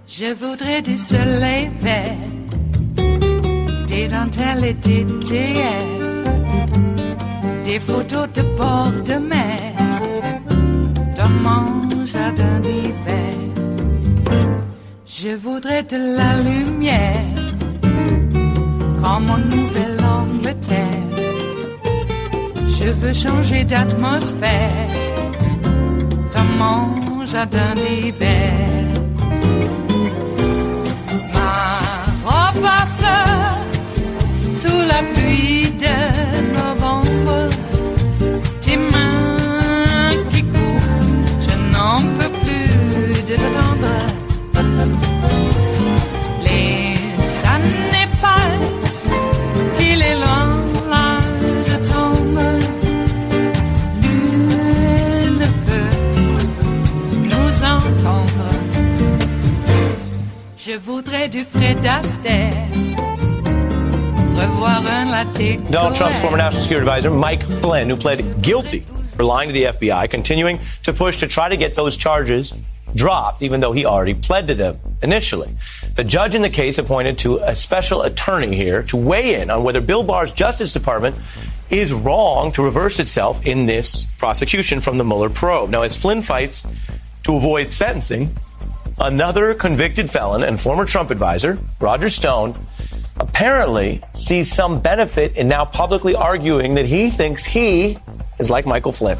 Je voudrais du soleil vert, des dentelles et des théières, des photos de bord de mer, dans mon jardin d'hiver. Je voudrais de la lumière, comme en Nouvelle-Angleterre. Je veux changer d'atmosphère, dans mon jardin d'hiver. Ma fleur, sous la pluie de novembre, tes mains qui courent, je n'en peux plus de t'attendre. Les années passent, il est loin, là je tombe. Nul ne peut nous entendre. Je voudrais du Fred Astaire, revoir un latte. Donald Trump's former National Security Advisor, Mike Flynn, who pled guilty for lying to the FBI, continuing to push to try to get those charges dropped, even though he already pled to them initially. The judge in the case appointed to a special attorney here to weigh in on whether Bill Barr's Justice Department is wrong to reverse itself in this prosecution from the Mueller probe. Now, as Flynn fights to avoid sentencing, another convicted felon and former Trump advisor, Roger Stone, apparently sees some benefit in now publicly arguing that he thinks he is like Michael Flynn.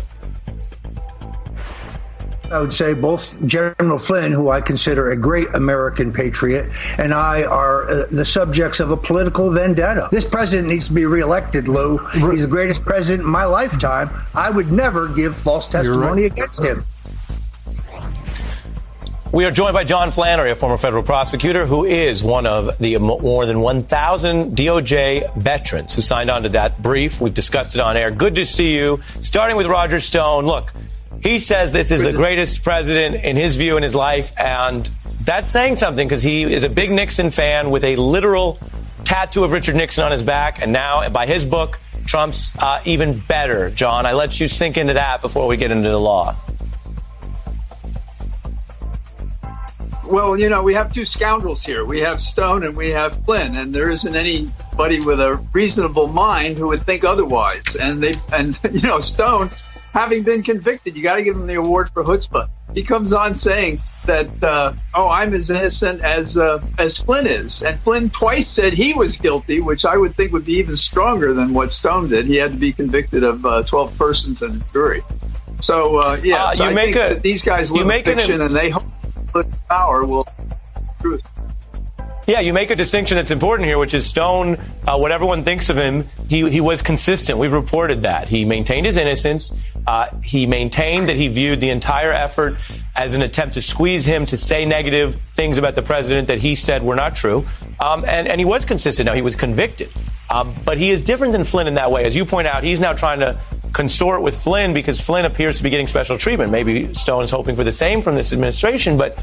I would say both General Flynn, who I consider a great American patriot, and I are the subjects of a political vendetta. This president needs to be reelected, Lou. He's the greatest president in my lifetime. I would never give false testimony against him. We are joined by John Flannery, a former federal prosecutor who is one of the more than 1,000 DOJ veterans who signed on to that brief. We've discussed it on air. Good to see you. Starting with Roger Stone. Look, he says this is the greatest president in his view in his life, and that's saying something because he is a big Nixon fan with a literal tattoo of Richard Nixon on his back, and now, by his book, Trump's even better. John, I let you sink into that before we get into the law. Well, you know, we have two scoundrels here. We have Stone and we have Flynn, and there isn't anybody with a reasonable mind who would think otherwise. And you know, Stone, having been convicted, you got to give him the award for chutzpah. He comes on saying that, I'm as innocent as Flynn is. And Flynn twice said he was guilty, which I would think would be even stronger than what Stone did. He had to be convicted of 12 persons and a jury. So, I think that these guys live in fiction, and they hope power will truth. Yeah, you make a distinction that's important here, which is Stone, what everyone thinks of him, he was consistent. We've reported that. He maintained his innocence. He maintained that he viewed the entire effort as an attempt to squeeze him to say negative things about the president that he said were not true. And he was consistent. Now, he was convicted. But he is different than Flynn in that way. As you point out, he's now trying to consort with Flynn because Flynn appears to be getting special treatment. Maybe Stone is hoping for the same from this administration. But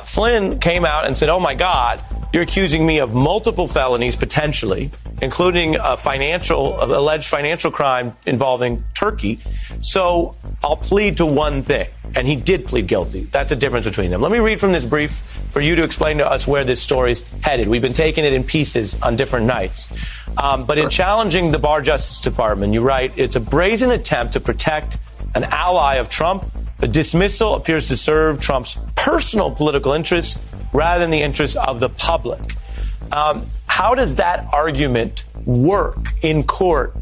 Flynn came out and said, oh, my God, you're accusing me of multiple felonies, potentially, including a alleged financial crime involving Turkey. So I'll plead to one thing. And he did plead guilty. That's the difference between them. Let me read from this brief for you to explain to us where this story's headed. We've been taking it in pieces on different nights. But in challenging the Barr Justice Department, you write, it's a brazen attempt to protect an ally of Trump. The dismissal appears to serve Trump's personal political interests rather than the interests of the public. How does that argument work in court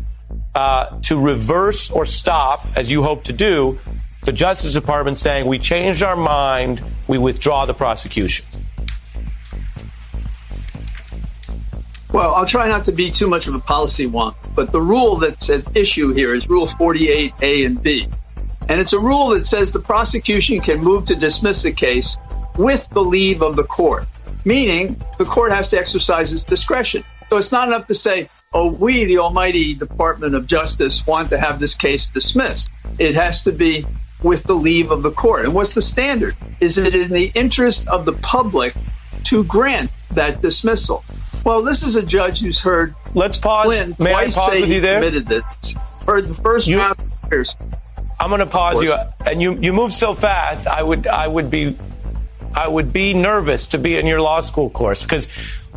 to reverse or stop, as you hope to do, the Justice Department saying we changed our mind, we withdraw the prosecution? Well, I'll try not to be too much of a policy wonk, but the rule that's at issue here is Rule 48A and B. And it's a rule that says the prosecution can move to dismiss a case with the leave of the court, meaning the court has to exercise its discretion. So it's not enough to say, oh, we, the almighty Department of Justice, want to have this case dismissed. It has to be with the leave of the court. And what's the standard? Is it in the interest of the public to grant that dismissal? Well, this is a judge who's heard Let's pause. Flynn May I twice pause say with you he there? committed this. Heard the first round of years. I'm going to pause you, and you move so fast. I would be nervous to be in your law school course because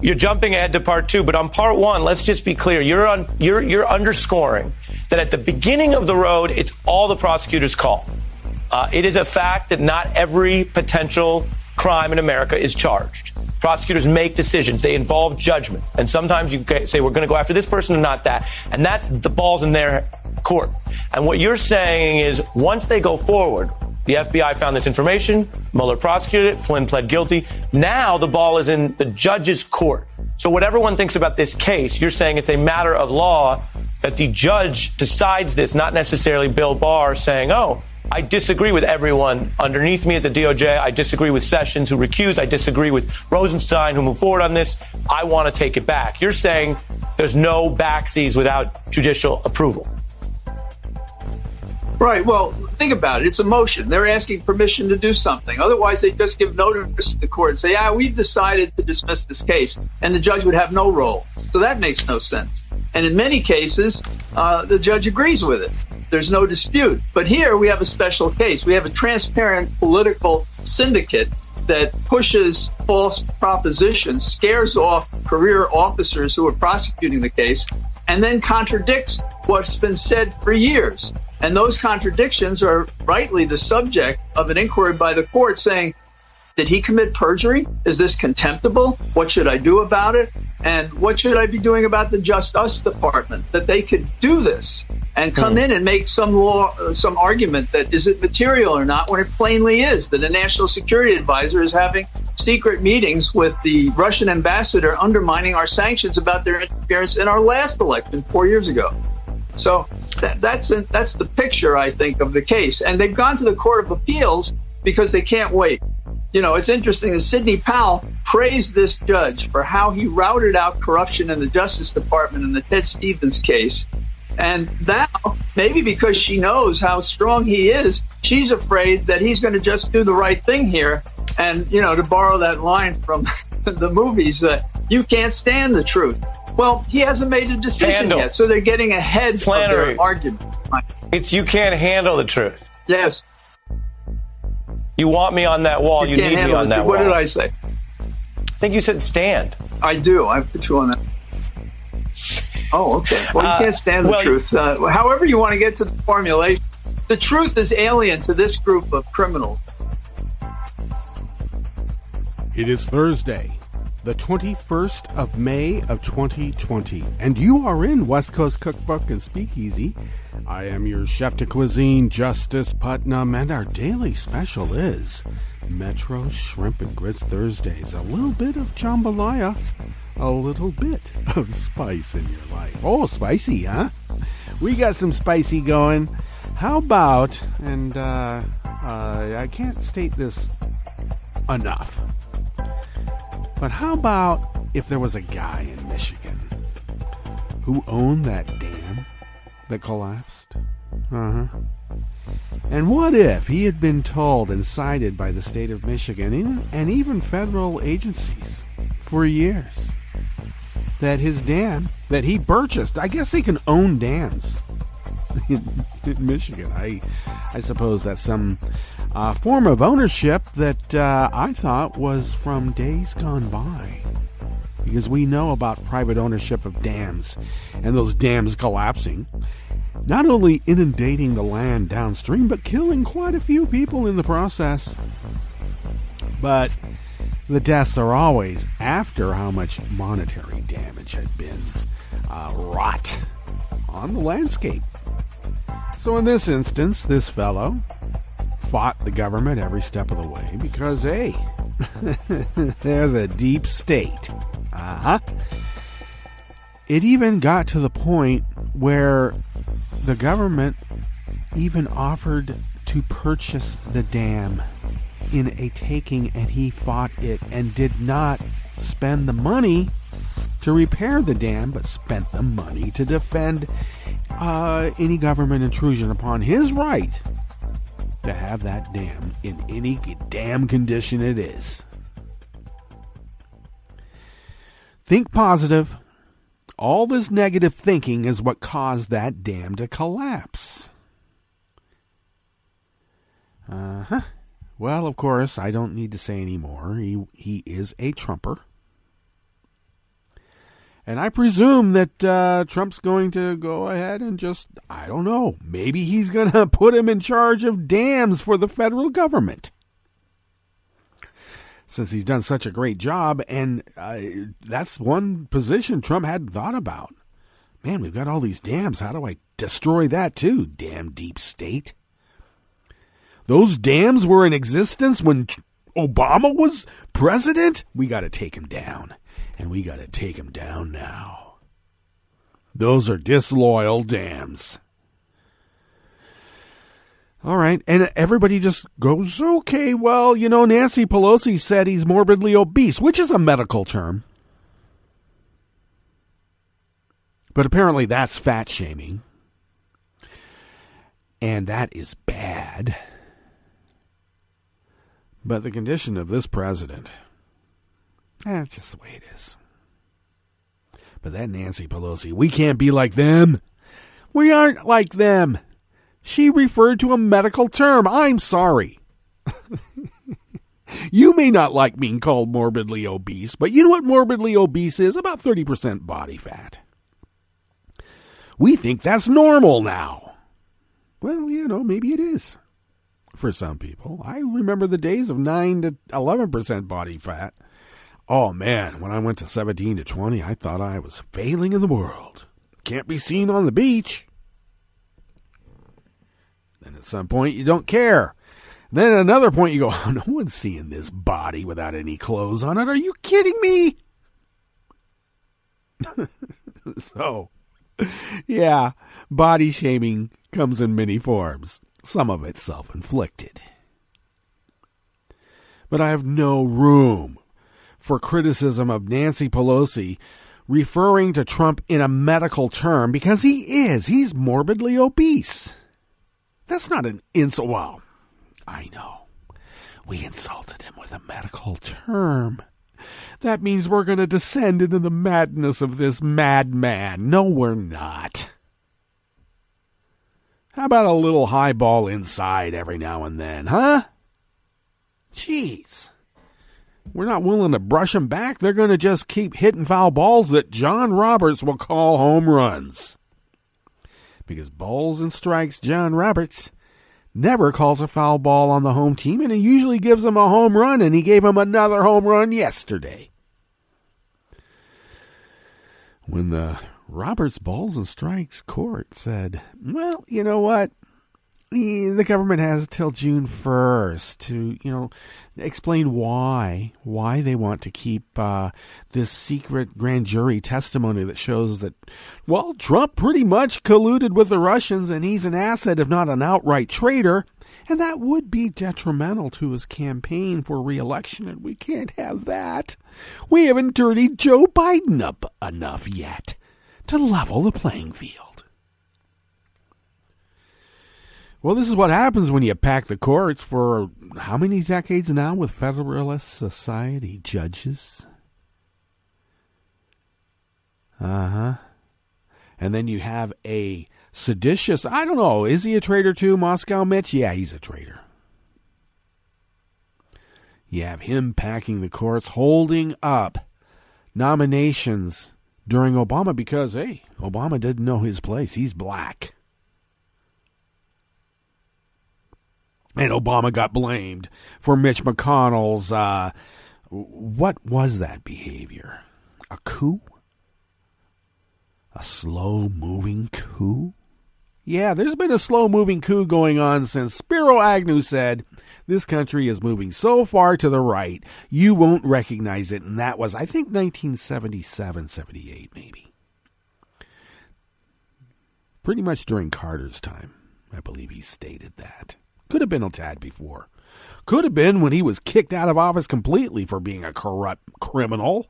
you're jumping ahead to part two. But on part one, let's just be clear. You're underscoring that at the beginning of the road, it's all the prosecutor's call. It is a fact that not every potential crime in America is charged. Prosecutors make decisions. They involve judgment. And sometimes you say, we're going to go after this person and not that. And that's the ball's in their court. And what you're saying is once they go forward, the FBI found this information, Mueller prosecuted it, Flynn pled guilty. Now the ball is in the judge's court. So what everyone thinks about this case, you're saying it's a matter of law that the judge decides this, not necessarily Bill Barr saying, oh, I disagree with everyone underneath me at the DOJ. I disagree with Sessions, who recused. I disagree with Rosenstein, who moved forward on this. I want to take it back. You're saying there's no backsies without judicial approval. Right. Well, think about it. It's a motion. They're asking permission to do something. Otherwise, they just give notice to the court and say, we've decided to dismiss this case. And the judge would have no role. So that makes no sense. And in many cases, the judge agrees with it. There's no dispute. But here we have a special case. We have a transparent political syndicate that pushes false propositions, scares off career officers who are prosecuting the case, and then contradicts what's been said for years. And those contradictions are rightly the subject of an inquiry by the court saying, did he commit perjury? Is this contemptible? What should I do about it? And what should I be doing about the Justice Department that they could do this and come in and make some argument that is it material or not when it plainly is, that a national security advisor is having secret meetings with the Russian ambassador undermining our sanctions about their interference in our last election 4 years ago. So that's the picture, I think, of the case. And they've gone to the Court of Appeals because they can't wait. You know, it's interesting that Sidney Powell praised this judge for how he routed out corruption in the Justice Department in the Ted Stevens case. And now, maybe because she knows how strong he is, she's afraid that he's going to just do the right thing here. And, you know, to borrow that line from the movies, you can't stand the truth. Well, he hasn't made a decision yet, so they're getting ahead of their argument. It's you can't handle the truth. Yes. You want me on that wall. You need me on that wall. What did I say? I think you said stand. I do. I put you on that. Oh, okay. Well, you can't stand the truth. However you want to get to the formulation, the truth is alien to this group of criminals. It is Thursday, the 21st of May of 2020, and you are in West Coast Cookbook and Speakeasy. I am your chef de cuisine, Justice Putnam, and our daily special is Metro Shrimp and Grits Thursdays. A little bit of jambalaya, a little bit of spice in your life. Oh, spicy, huh? We got some spicy going. How about, and I can't state this enough, but how about if there was a guy in Michigan who owned that dam that collapsed? And what if he had been told and cited by the state of Michigan and even federal agencies for years that his dam that he purchased, I guess they can own dams in Michigan. I suppose that's some form of ownership that I thought was from days gone by, because we know about private ownership of dams and those dams collapsing, not only inundating the land downstream, but killing quite a few people in the process. But the deaths are always after how much monetary damage had been wrought on the landscape. So in this instance, this fellow fought the government every step of the way because, hey, they're the deep state. It even got to the point where the government even offered to purchase the dam in a taking, and he fought it and did not spend the money to repair the dam, but spent the money to defend any government intrusion upon his right to have that dam in any damn condition it is. Think positive. All this negative thinking is what caused that dam to collapse. Well, of course, I don't need to say any more. He is a Trumper. And I presume that Trump's going to go ahead and just, I don't know, maybe he's going to put him in charge of dams for the federal government. Since he's done such a great job, and that's one position Trump hadn't thought about. Man, we've got all these dams. How do I destroy that too, damn deep state? Those dams were in existence when Obama was president? We got to take him down. And we got to take him down now. Those are disloyal dams. All right, and everybody just goes, okay, well, you know, Nancy Pelosi said he's morbidly obese, which is a medical term. But apparently that's fat shaming. And that is bad. But the condition of this president, it's just the way it is. But that Nancy Pelosi, we can't be like them. We aren't like them. She referred to a medical term. I'm sorry. You may not like being called morbidly obese, but you know what morbidly obese is? About 30% body fat. We think that's normal now. Well, you know, maybe it is for some people. I remember the days of 9 to 11% body fat. Oh, man, when I went to 17 to 20, I thought I was failing in the world. Can't be seen on the beach. Then at some point, you don't care. Then at another point, you go, oh, no one's seeing this body without any clothes on it. Are you kidding me? So, yeah, body shaming comes in many forms. Some of it self-inflicted. But I have no room for criticism of Nancy Pelosi referring to Trump in a medical term because he's morbidly obese. That's not an insult. Well, I know. We insulted him with a medical term. That means we're going to descend into the madness of this madman. No, we're not. How about a little highball inside every now and then, huh? Jeez. We're not willing to brush them back. They're going to just keep hitting foul balls that John Roberts will call home runs. Because balls and strikes, John Roberts never calls a foul ball on the home team, and he usually gives them a home run, and he gave them another home run yesterday. When the Roberts Balls and Strikes court said, well, you know what? The government has till June 1st to, explain why they want to keep this secret grand jury testimony that shows that, well, Trump pretty much colluded with the Russians and he's an asset, if not an outright traitor, and that would be detrimental to his campaign for re-election, and we can't have that. We haven't dirtied Joe Biden up enough yet to level the playing field. Well, this is what happens when you pack the courts for how many decades now with Federalist Society judges? And then you have a seditious, I don't know, is he a traitor too, Moscow Mitch? Yeah, he's a traitor. You have him packing the courts, holding up nominations during Obama because, hey, Obama didn't know his place. He's black. And Obama got blamed for Mitch McConnell's, what was that behavior? A coup? A slow-moving coup? Yeah, there's been a slow-moving coup going on since Spiro Agnew said, this country is moving so far to the right, you won't recognize it. And that was, I think, 1977, 78, maybe. Pretty much during Carter's time, I believe he stated that. Could have been a tad before. Could have been when he was kicked out of office completely for being a corrupt criminal.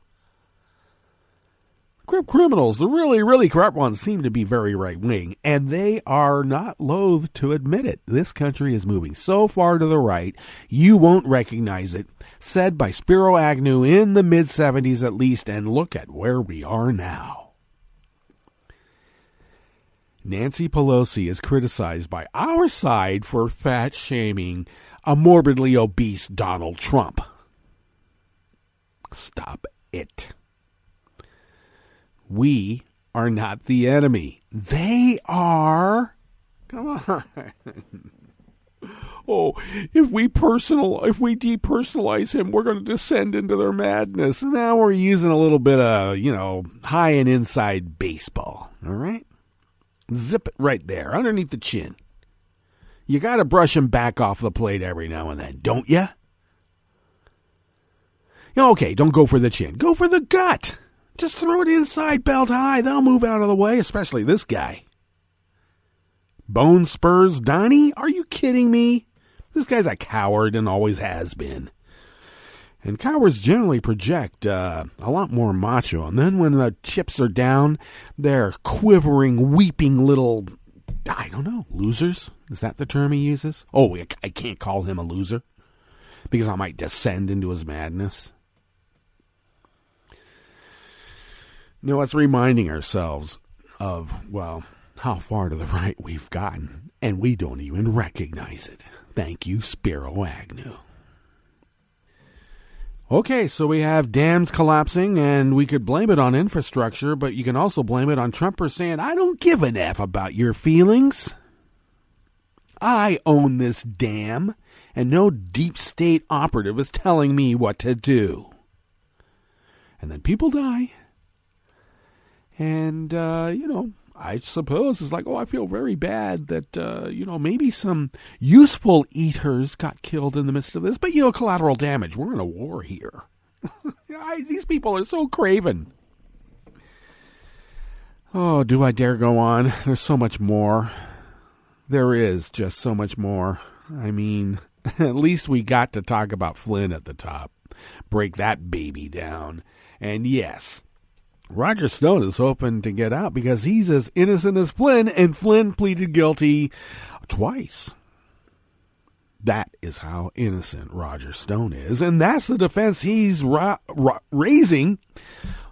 criminals, the really, really corrupt ones, seem to be very right-wing, and they are not loath to admit it. This country is moving so far to the right, you won't recognize it. Said by Spiro Agnew in the mid-'70s at least, and look at where we are now. Nancy Pelosi is criticized by our side for fat-shaming a morbidly obese Donald Trump. Stop it. We are not the enemy. They are. Come on. Oh, if we depersonalize him, we're going to descend into their madness. Now we're using a little bit of, high and inside baseball. All right? Zip it right there, underneath the chin. You got to brush him back off the plate every now and then, don't you? Okay, don't go for the chin. Go for the gut. Just throw it inside belt high. They'll move out of the way, especially this guy. Bone Spurs Donnie? Are you kidding me? This guy's a coward and always has been. And cowards generally project a lot more macho. And then when the chips are down, they're quivering, weeping little, I don't know, losers? Is that the term he uses? Oh, I can't call him a loser because I might descend into his madness. No, it's reminding ourselves of, how far to the right we've gotten, and we don't even recognize it. Thank you, Spiro Agnew. Okay, so we have dams collapsing, and we could blame it on infrastructure, but you can also blame it on Trumpers saying, I don't give an F about your feelings. I own this dam, and no deep state operative is telling me what to do. And then people die. And, I suppose it's like, I feel very bad that, maybe some useful eaters got killed in the midst of this. But, collateral damage. We're in a war here. These people are so craven. Oh, do I dare go on? There's so much more. There is just so much more. I mean, at least we got to talk about Flynn at the top. Break that baby down. And yes, Roger Stone is hoping to get out because he's as innocent as Flynn, and Flynn pleaded guilty twice. That is how innocent Roger Stone is, and that's the defense he's raising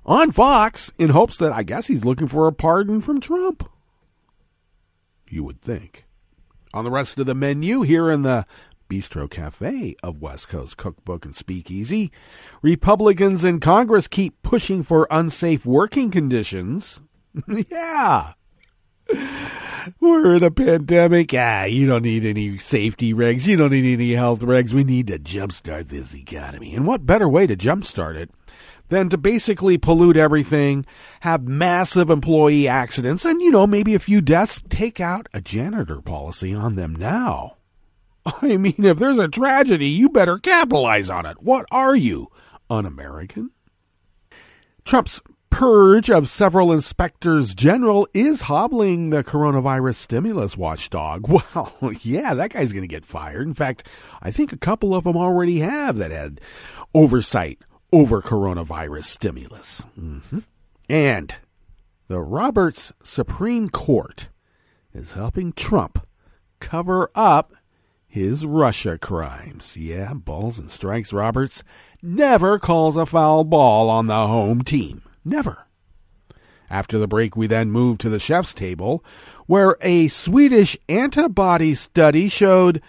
on Fox in hopes that, I guess, he's looking for a pardon from Trump. You would think. On the rest of the menu here in the Bistro Cafe of West Coast Cookbook and Speakeasy, Republicans in Congress keep pushing for unsafe working conditions. Yeah. We're in a pandemic. You don't need any safety regs. You don't need any health regs. We need to jumpstart this economy. And what better way to jumpstart it than to basically pollute everything, have massive employee accidents, and, maybe a few deaths? Take out a janitor policy on them now. I mean, if there's a tragedy, you better capitalize on it. What are you, un-American? Trump's purge of several inspectors general is hobbling the coronavirus stimulus watchdog. Well, yeah, that guy's going to get fired. In fact, I think a couple of them already have that had oversight over coronavirus stimulus. And the Roberts Supreme Court is helping Trump cover up his Russia crimes. Yeah, balls and strikes. Roberts never calls a foul ball on the home team. Never. After the break, we then move to the chef's table, where a Swedish antibody study showed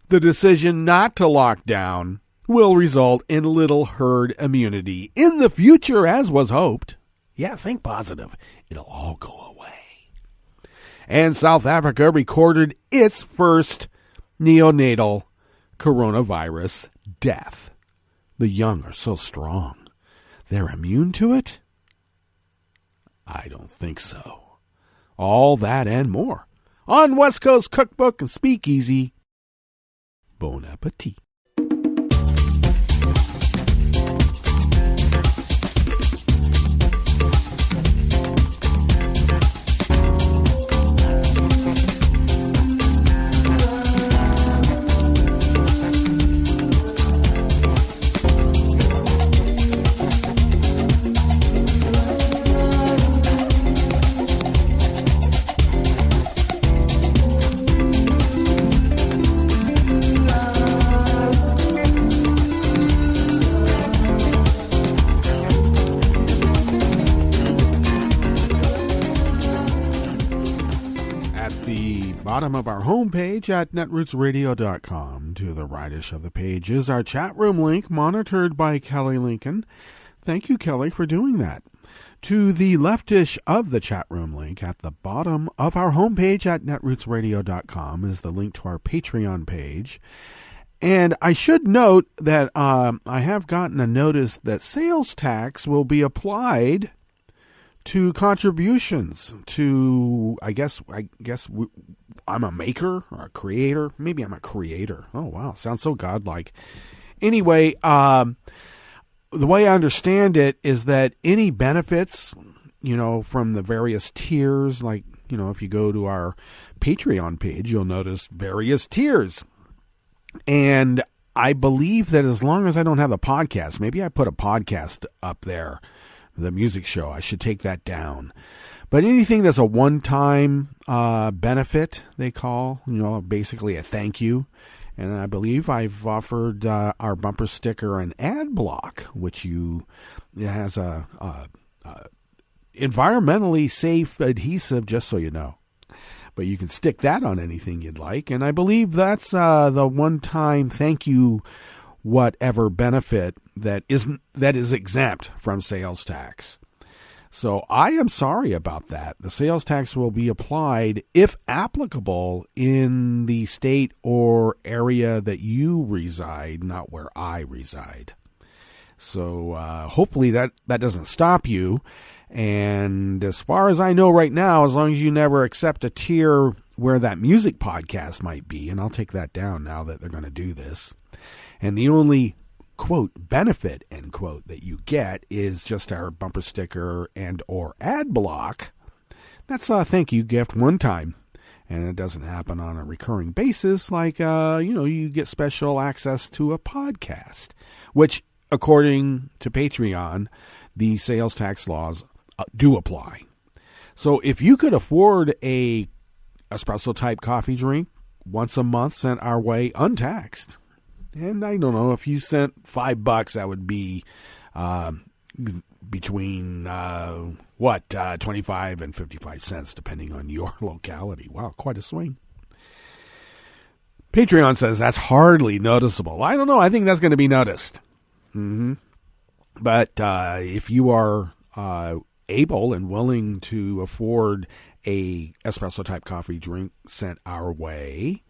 the decision not to lock down will result in little herd immunity in the future, as was hoped. Yeah, think positive. It'll all go away. And South Africa recorded its first neonatal coronavirus death. The young are so strong. They're immune to it? I don't think so. All that and more on West Coast Cookbook and Speakeasy. Bon appetit. bottom of our homepage at netrootsradio.com. To the rightish of the page is our chat room link, monitored by Kelly Lincoln. Thank you, Kelly, for doing that. To the leftish of the chat room link at the bottom of our homepage at netrootsradio.com is the link to our Patreon page. And I should note that I have gotten a notice that sales tax will be applied to contributions to, I guess I'm a maker or a creator. Maybe I'm a creator. Oh, wow. Sounds so godlike. Anyway, the way I understand it is that any benefits, from the various tiers, like, if you go to our Patreon page, you'll notice various tiers. And I believe that as long as I don't have the podcast, maybe I put a podcast up there, the music show, I should take that down. But anything that's a one-time benefit, they call, basically a thank you. And I believe I've offered our bumper sticker an ad block, which it has a environmentally safe adhesive, just so you know. But you can stick that on anything you'd like. And I believe that's the one-time thank you whatever benefit that is exempt from sales tax. So I am sorry about that. The sales tax will be applied, if applicable, in the state or area that you reside, not where I reside. So hopefully that doesn't stop you. And as far as I know right now, as long as you never accept a tier where that music podcast might be, and I'll take that down now that they're going to do this, and the only, quote, benefit, end quote, that you get is just our bumper sticker and or ad block, that's a thank you gift one time. And it doesn't happen on a recurring basis like, you get special access to a podcast, which, according to Patreon, the sales tax laws do apply. So if you could afford a espresso type coffee drink once a month sent our way untaxed, and I don't know, if you sent $5, that would be between 25 and 55 cents, depending on your locality. Wow, quite a swing. Patreon says that's hardly noticeable. I don't know. I think that's going to be noticed. But if you are able and willing to afford a espresso type coffee drink sent our way,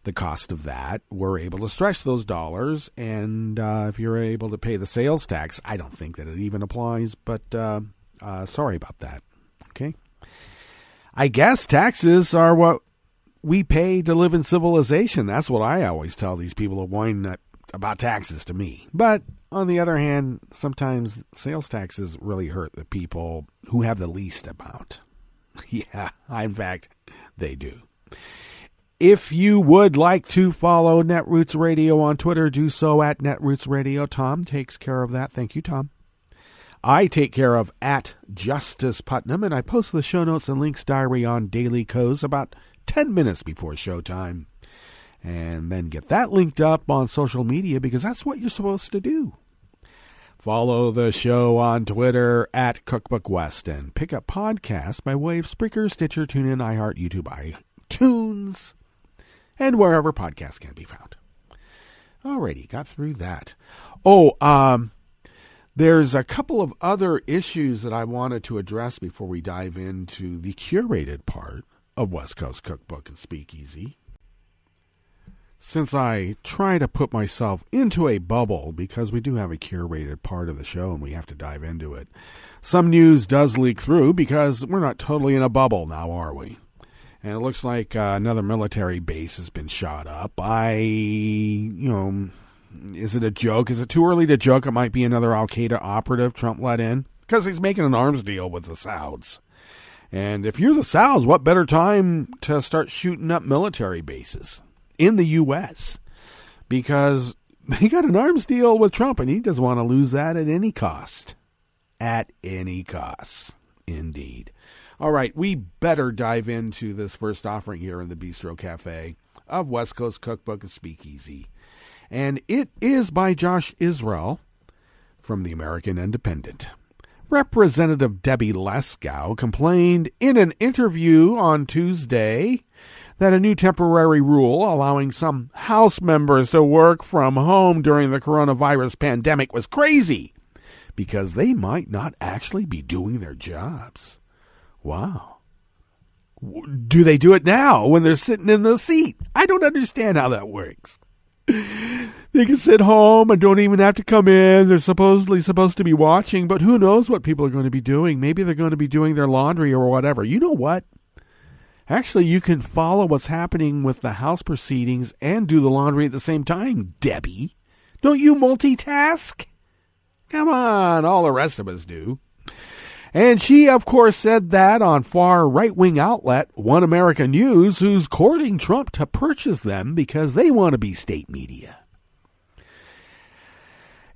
the cost of that, we're able to stretch those dollars. And if you're able to pay the sales tax, I don't think that it even applies, but sorry about that. Okay. I guess taxes are what we pay to live in civilization. That's what I always tell these people who whine about taxes to me. But on the other hand, sometimes sales taxes really hurt the people who have the least amount. Yeah, in fact, they do. If you would like to follow Netroots Radio on Twitter, do so at Netroots Radio. Tom takes care of that. Thank you, Tom. I take care of at Justice Putnam, and I post the show notes and links diary on Daily Co's about 10 minutes before showtime. And then get that linked up on social media, because that's what you're supposed to do. Follow the show on Twitter at Cookbook West, and pick up podcasts by way of Spreaker, Stitcher, TuneIn, iHeart, YouTube, iTunes, and wherever podcasts can be found. Alrighty, got through that. There's a couple of other issues that I wanted to address before we dive into the curated part of West Coast Cookbook and Speakeasy. Since I try to put myself into a bubble, because we do have a curated part of the show and we have to dive into it, some news does leak through, because we're not totally in a bubble now, are we? And it looks like another military base has been shot up. Is it a joke? Is it too early to joke it might be another Al-Qaeda operative Trump let in? Because he's making an arms deal with the Sauds. And if you're the Sauds, what better time to start shooting up military bases in the U.S.? Because they got an arms deal with Trump, and he doesn't want to lose that at any cost. At any cost, indeed. All right, we better dive into this first offering here in the Bistro Cafe of West Coast Cookbook and Speakeasy. And it is by Josh Israel from the American Independent. Representative Debbie Leskow complained in an interview on Tuesday that a new temporary rule allowing some House members to work from home during the coronavirus pandemic was crazy because they might not actually be doing their jobs. Wow. Do they do it now when they're sitting in the seat? I don't understand how that works. They can sit home and don't even have to come in. They're supposedly supposed to be watching, but who knows what people are going to be doing. Maybe they're going to be doing their laundry or whatever. You know what? Actually, you can follow what's happening with the House proceedings and do the laundry at the same time, Debbie. Don't you multitask? Come on, all the rest of us do. And she, of course, said that on far right-wing outlet One America News, who's courting Trump to purchase them because they want to be state media.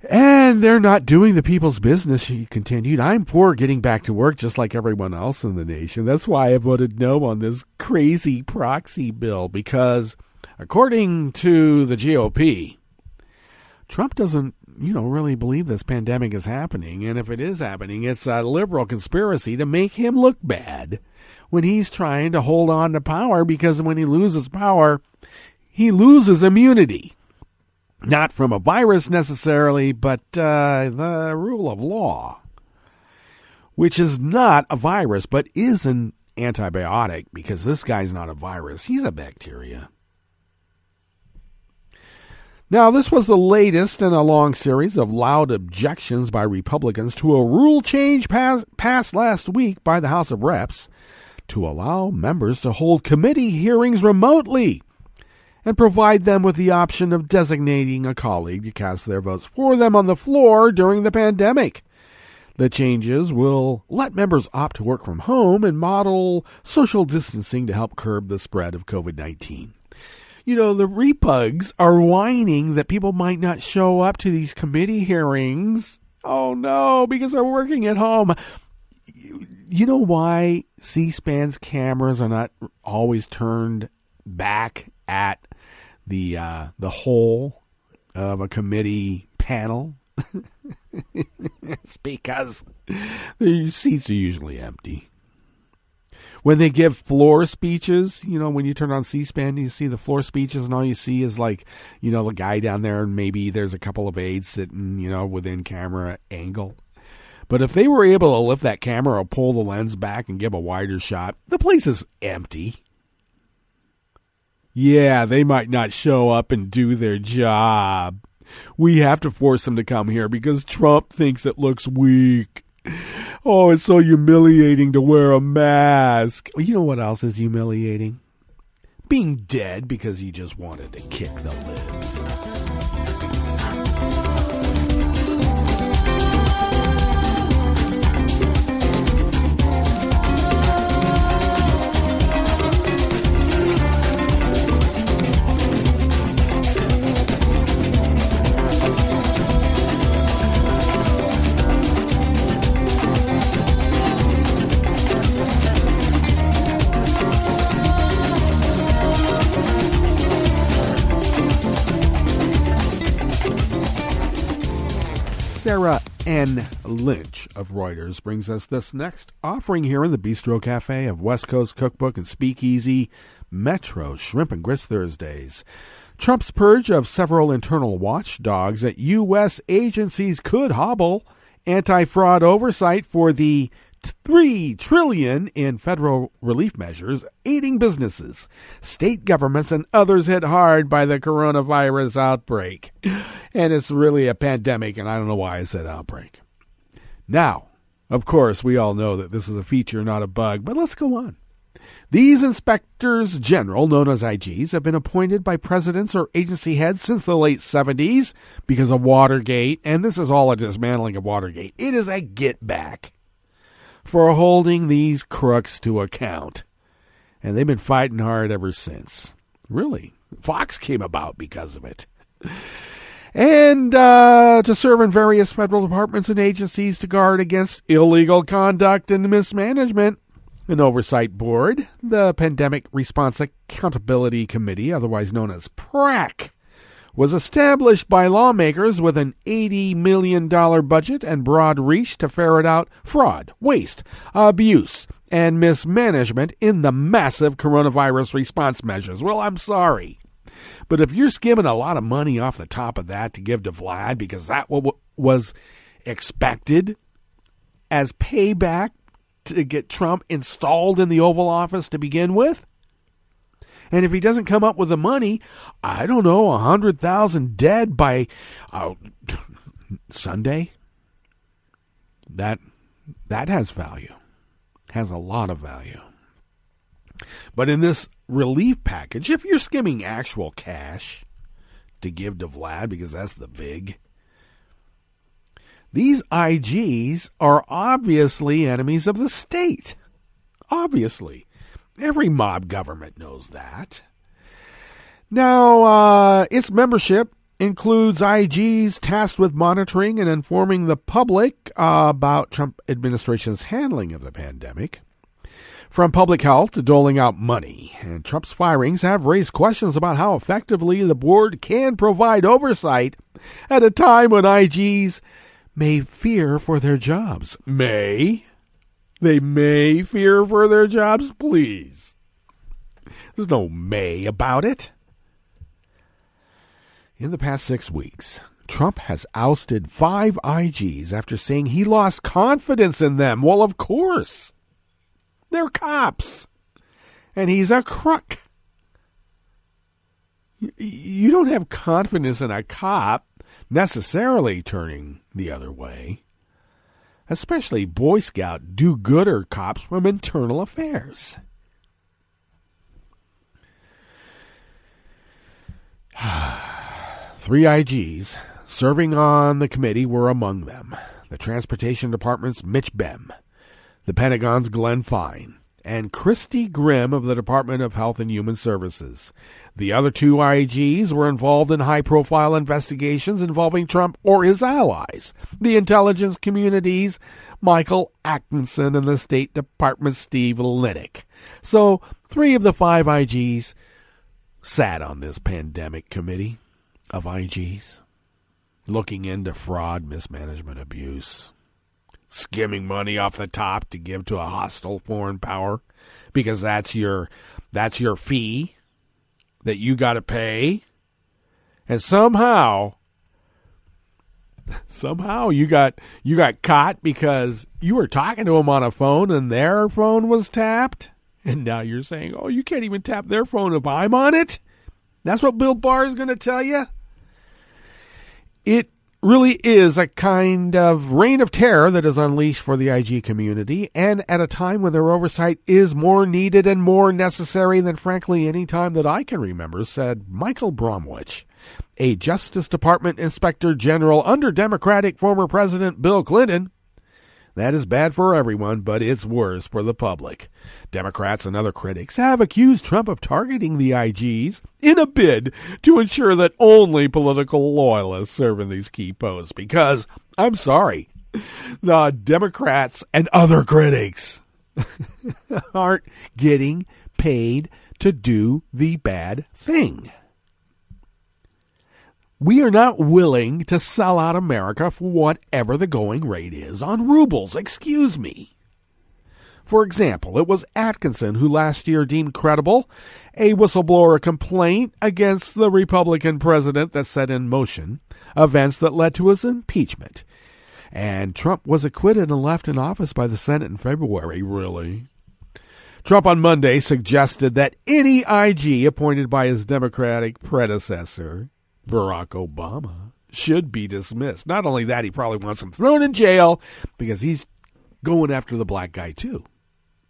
And they're not doing the people's business, she continued. I'm for getting back to work just like everyone else in the nation. That's why I voted no on this crazy proxy bill, because according to the GOP, Trump doesn't, really believe this pandemic is happening. And if it is happening, it's a liberal conspiracy to make him look bad when he's trying to hold on to power, because when he loses power, he loses immunity. Not from a virus necessarily, but the rule of law, which is not a virus, but is an antibiotic, because this guy's not a virus. He's a bacteria. Now, this was the latest in a long series of loud objections by Republicans to a rule change passed last week by the House of Reps to allow members to hold committee hearings remotely and provide them with the option of designating a colleague to cast their votes for them on the floor during the pandemic. The changes will let members opt to work from home and model social distancing to help curb the spread of COVID-19. The repugs are whining that people might not show up to these committee hearings. Oh, no, because they're working at home. You know why C-SPAN's cameras are not always turned back at the hole of a committee panel? It's because the seats are usually empty. When they give floor speeches, when you turn on C-SPAN, you see the floor speeches, and all you see is the guy down there, and maybe there's a couple of aides sitting, within camera angle. But if they were able to lift that camera or pull the lens back and give a wider shot, the place is empty. Yeah, they might not show up and do their job. We have to force them to come here because Trump thinks it looks weak. Oh, it's so humiliating to wear a mask. You know what else is humiliating? Being dead because you just wanted to kick the libs. Sarah N. Lynch of Reuters brings us this next offering here in the Bistro Cafe of West Coast Cookbook and Speakeasy, Metro Shrimp and Grits Thursdays. Trump's purge of several internal watchdogs at U.S. agencies could hobble anti-fraud oversight for the $3 trillion in federal relief measures aiding businesses, state governments, and others hit hard by the coronavirus outbreak. And it's really a pandemic, and I don't know why I said outbreak. Now, of course, we all know that this is a feature, not a bug, but let's go on. These inspectors general, known as IGs, have been appointed by presidents or agency heads since the late 70s because of Watergate, and this is all a dismantling of Watergate. It is a get back for holding these crooks to account. And they've been fighting hard ever since. Really. Fox came about because of it. And to serve in various federal departments and agencies to guard against illegal conduct and mismanagement. An oversight board, the Pandemic Response Accountability Committee, otherwise known as PRAC, was established by lawmakers with an $80 million budget and broad reach to ferret out fraud, waste, abuse, and mismanagement in the massive coronavirus response measures. Well, I'm sorry, but if you're skimming a lot of money off the top of that to give to Vlad because that was expected as payback to get Trump installed in the Oval Office to begin with, and if he doesn't come up with the money, I don't know, 100,000 dead by Sunday, that has value, has a lot of value. But in this relief package, if you're skimming actual cash to give to Vlad, because that's the big, these IGs are obviously enemies of the state. Obviously. Every mob government knows that. Now, its membership includes IGs tasked with monitoring and informing the public about Trump administration's handling of the pandemic. From public health to doling out money. And Trump's firings have raised questions about how effectively the board can provide oversight at a time when IGs may fear for their jobs. They may fear for their jobs, please. There's no may about it. In the past 6 weeks, Trump has ousted 5 IGs after saying he lost confidence in them. Well, of course. They're cops. And he's a crook. You don't have confidence in a cop necessarily turning the other way. Especially Boy Scout do-gooder cops from internal affairs. Three IGs serving on the committee were among them. The Transportation Department's Mitch Bem, the Pentagon's Glenn Fine, and Christy Grimm of the Department of Health and Human Services. The other 2 IGs were involved in high-profile investigations involving Trump or his allies, the intelligence community's Michael Atkinson and the State Department's Steve Linick. So 3 of the 5 IGs sat on this pandemic committee of IGs, looking into fraud, mismanagement, abuse, skimming money off the top to give to a hostile foreign power, because that's your fee that you got to pay, and somehow you got caught because you were talking to them on a phone and their phone was tapped, and now you're saying, oh, you can't even tap their phone if I'm on it? That's what Bill Barr is going to tell you? It really is a kind of reign of terror that is unleashed for the IG community, and at a time when their oversight is more needed and more necessary than, frankly, any time that I can remember, said Michael Bromwich, a Justice Department Inspector General under Democratic former President Bill Clinton. That is bad for everyone, but it's worse for the public. Democrats and other critics have accused Trump of targeting the IGs in a bid to ensure that only political loyalists serve in these key posts. Because, I'm sorry, the Democrats and other critics aren't getting paid to do the bad thing. We are not willing to sell out America for whatever the going rate is on rubles. Excuse me. For example, it was Atkinson who last year deemed credible a whistleblower complaint against the Republican president that set in motion events that led to his impeachment. And Trump was acquitted and left in office by the Senate in February. Really? Trump on Monday suggested that any IG appointed by his Democratic predecessor, Barack Obama, should be dismissed. Not only that, he probably wants him thrown in jail because he's going after the black guy too.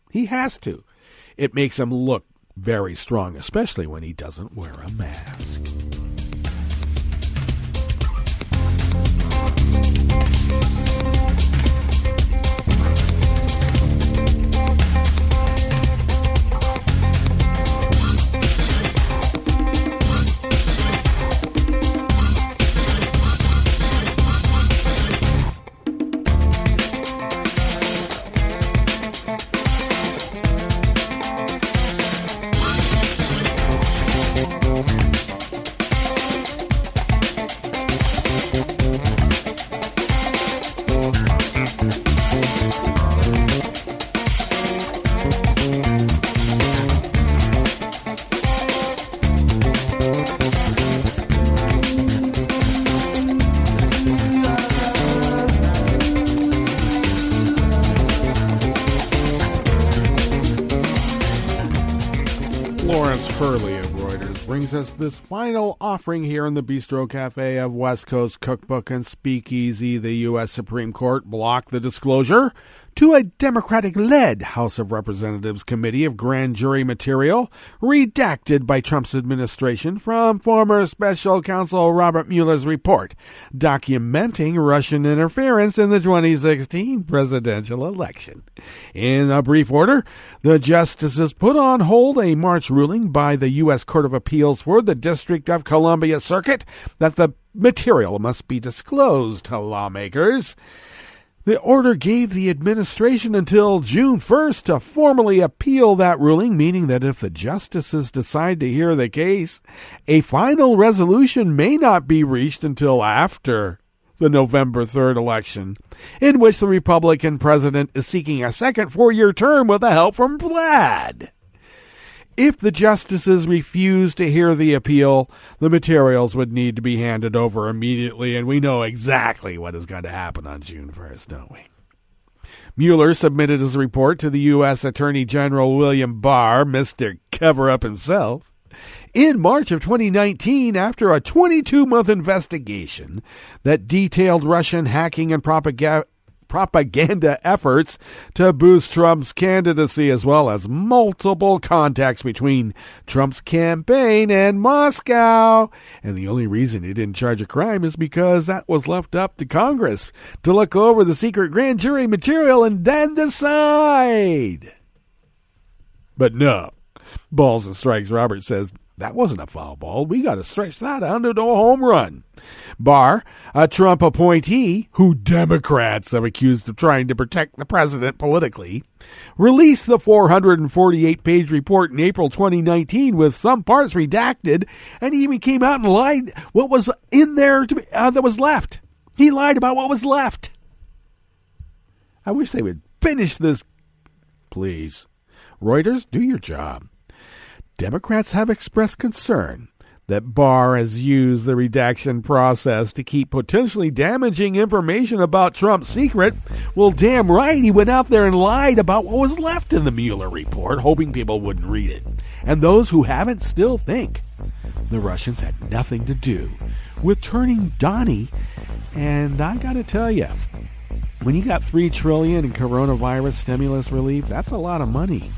He has to. It makes him look very strong, especially when he doesn't wear a mask. Florence Hurley of Reuters brings us this final offering here in the Bistro Cafe of West Coast Cookbook and Speakeasy. The U.S. Supreme Court blocked the disclosure to a Democratic-led House of Representatives committee of grand jury material redacted by Trump's administration from former special counsel Robert Mueller's report documenting Russian interference in the 2016 presidential election. In a brief order, the justices put on hold a March ruling by the U.S. Court of Appeals for the District of Columbia Circuit that the material must be disclosed to lawmakers. The order gave the administration until June 1st to formally appeal that ruling, meaning that if the justices decide to hear the case, a final resolution may not be reached until after the November 3rd election, in which the Republican president is seeking a second four-year term with the help from Vlad. If the justices refuse to hear the appeal, the materials would need to be handed over immediately, and we know exactly what is going to happen on June 1st, don't we? Mueller submitted his report to the U.S. Attorney General William Barr, Mr. Cover-Up himself, in March of 2019 after a 22-month investigation that detailed Russian hacking and propaganda efforts to boost Trump's candidacy, as well as multiple contacts between Trump's campaign and Moscow. And the only reason he didn't charge a crime is because that was left up to Congress to look over the secret grand jury material and then decide. But no, balls and strikes. Robert says, that wasn't a foul ball. We got to stretch that under to a home run. Barr, a Trump appointee who Democrats have accused of trying to protect the president politically, released the 448-page report in April 2019 with some parts redacted, and he even came out and lied what was in there that was left. He lied about what was left. I wish they would finish this, please. Reuters, do your job. Democrats have expressed concern that Barr has used the redaction process to keep potentially damaging information about Trump's secret. Well, damn right, he went out there and lied about what was left in the Mueller report, hoping people wouldn't read it. And those who haven't still think the Russians had nothing to do with turning Donnie. And I gotta tell you, when you got $3 trillion in coronavirus stimulus relief, that's a lot of money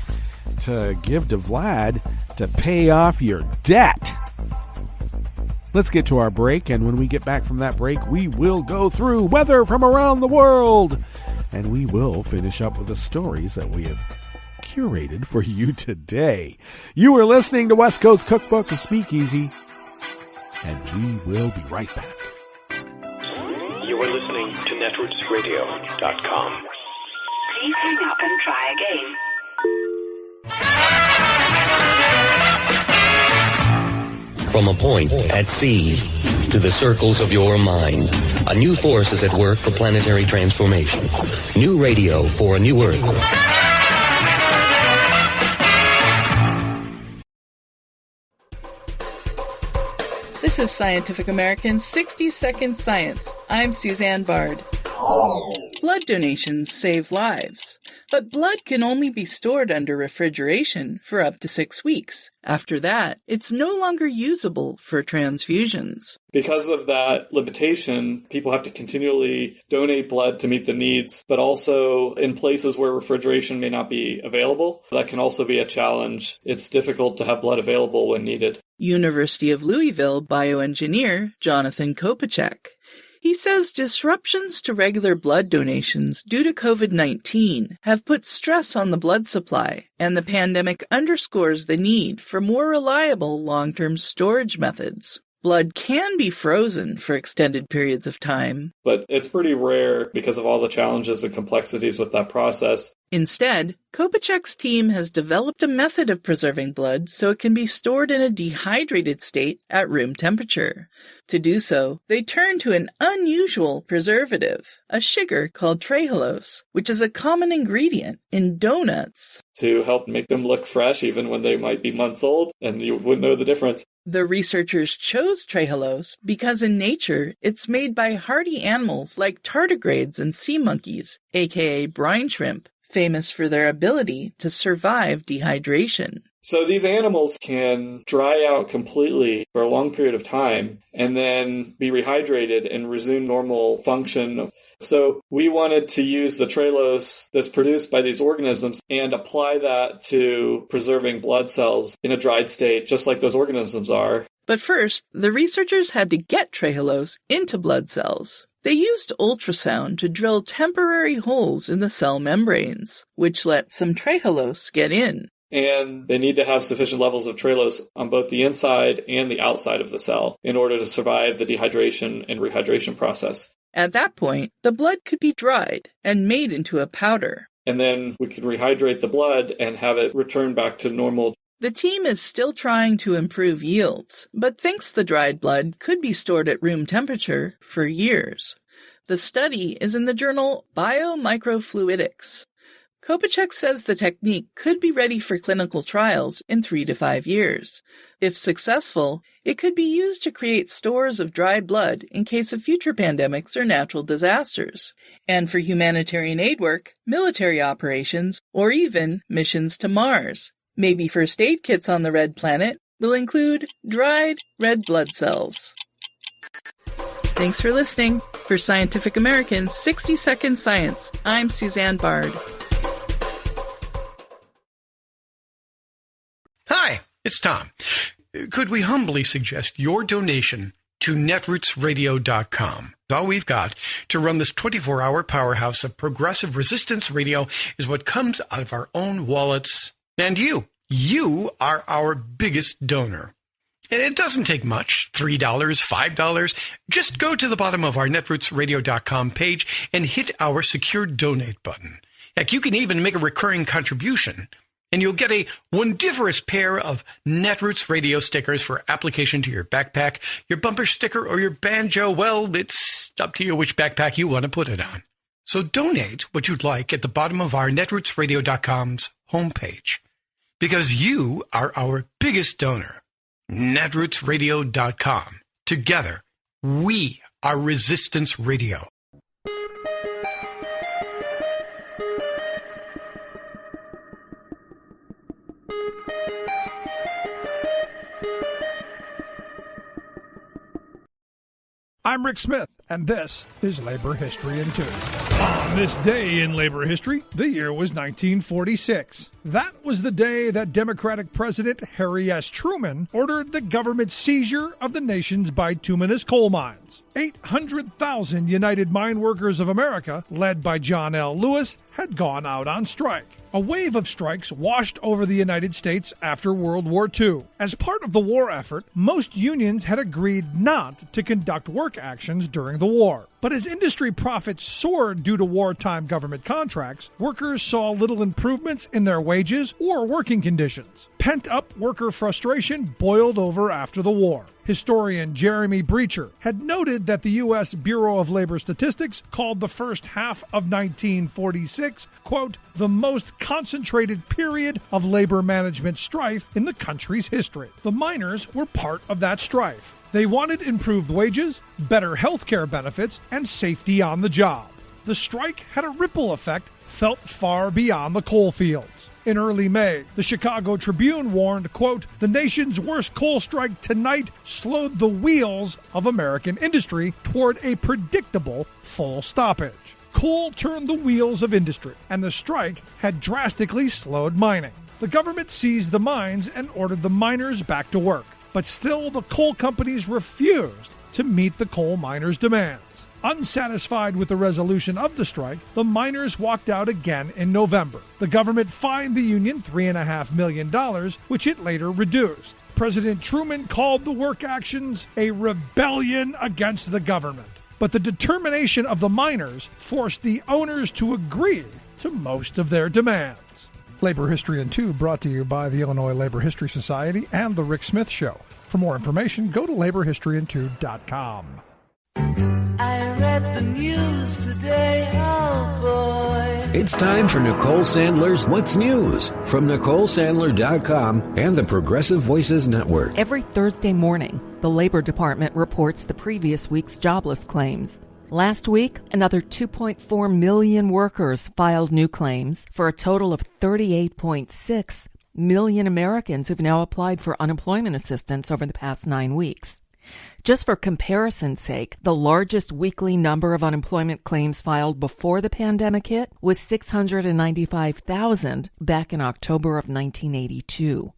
to give to Vlad to pay off your debt. Let's get to our break, and when we get back from that break, we will go through weather from around the world, and we will finish up with the stories that we have curated for you today. You are listening to West Coast Cookbook and Speakeasy, and we will be right back. You are listening to netrootsradio.com. Please hang up and try again. From a point at sea to the circles of your mind, a new force is at work for planetary transformation. New radio for a new Earth. This is Scientific American's 60-Second Science. I'm Suzanne Bard. Blood donations save lives, but blood can only be stored under refrigeration for up to 6 weeks. After that, it's no longer usable for transfusions. Because of that limitation, people have to continually donate blood to meet the needs, but also in places where refrigeration may not be available. That can also be a challenge. It's difficult to have blood available when needed. University of Louisville bioengineer Jonathan Kopacek. He says disruptions to regular blood donations due to COVID-19 have put stress on the blood supply, and the pandemic underscores the need for more reliable long-term storage methods. Blood can be frozen for extended periods of time, but it's pretty rare because of all the challenges and complexities with that process. Instead, Kopacek's team has developed a method of preserving blood so it can be stored in a dehydrated state at room temperature. To do so, they turn to an unusual preservative, a sugar called trehalose, which is a common ingredient in donuts. To help make them look fresh even when they might be months old, and you wouldn't know the difference. The researchers chose trehalose because in nature, it's made by hardy animals like tardigrades and sea monkeys, aka brine shrimp, famous for their ability to survive dehydration. So these animals can dry out completely for a long period of time and then be rehydrated and resume normal function. So we wanted to use the trehalose that's produced by these organisms and apply that to preserving blood cells in a dried state, just like those organisms are. But first, the researchers had to get trehalose into blood cells. They used ultrasound to drill temporary holes in the cell membranes, which let some trehalose get in. And they need to have sufficient levels of trehalose on both the inside and the outside of the cell in order to survive the dehydration and rehydration process. At that point, the blood could be dried and made into a powder. And then we could rehydrate the blood and have it return back to normal. The team is still trying to improve yields, but thinks the dried blood could be stored at room temperature for years. The study is in the journal Biomicrofluidics. Kopacek says the technique could be ready for clinical trials in 3 to 5 years. If successful, it could be used to create stores of dried blood in case of future pandemics or natural disasters, and for humanitarian aid work, military operations, or even missions to Mars. Maybe first aid kits on the red planet will include dried red blood cells. Thanks for listening. For Scientific American's 60 Second Science, I'm Suzanne Bard. Hi, it's Tom. Could we humbly suggest your donation to netrootsradio.com? All we've got to run this 24-hour powerhouse of progressive resistance radio is what comes out of our own wallets. And you are our biggest donor. And it doesn't take much, $3, $5. Just go to the bottom of our netrootsradio.com page and hit our secure donate button. Heck, you can even make a recurring contribution. And you'll get a wondiferous pair of Netroots radio stickers for application to your backpack, your bumper sticker, or your banjo. Well, it's up to you which backpack you want to put it on. So donate what you'd like at the bottom of our netrootsradio.com's homepage. Because you are our biggest donor. netrootsradio.com. Together, we are Resistance Radio. I'm Rick Smith, and this is Labor History in 2. On this day in labor history, the year was 1946. That was the day that Democratic President Harry S. Truman ordered the government seizure of the nation's bituminous coal mines. 800,000 United Mine Workers of America, led by John L. Lewis, had gone out on strike. A wave of strikes washed over the United States after World War II. As part of the war effort, most unions had agreed not to conduct work actions during the war. But as industry profits soared due to wartime government contracts, workers saw little improvements in their wages or working conditions. Pent-up worker frustration boiled over after the war. Historian Jeremy Breacher had noted that the U.S. Bureau of Labor Statistics called the first half of 1946, quote, the most concentrated period of labor management strife in the country's history. The miners were part of that strife. They wanted improved wages, better health care benefits, and safety on the job. The strike had a ripple effect felt far beyond the coal fields. In early May, the Chicago Tribune warned, quote, the nation's worst coal strike tonight slowed the wheels of American industry toward a predictable full stoppage. Coal turned the wheels of industry, and the strike had drastically slowed mining. The government seized the mines and ordered the miners back to work. But still, the coal companies refused to meet the coal miners' demands. Unsatisfied with the resolution of the strike, the miners walked out again in November. The government fined the union $3.5 million, which it later reduced. President Truman called the work actions a rebellion against the government. But the determination of the miners forced the owners to agree to most of their demands. Labor History in 2 brought to you by the Illinois Labor History Society and The Rick Smith Show. For more information, go to laborhistoryin2.com. I read the news today, oh boy. It's time for Nicole Sandler's What's News from NicoleSandler.com and the Progressive Voices Network. Every Thursday morning, the Labor Department reports the previous week's jobless claims. Last week, another 2.4 million workers filed new claims for a total of 38.6 million Americans who've now applied for unemployment assistance over the past 9 weeks. Just for comparison's sake, the largest weekly number of unemployment claims filed before the pandemic hit was 695,000 back in October of 1982.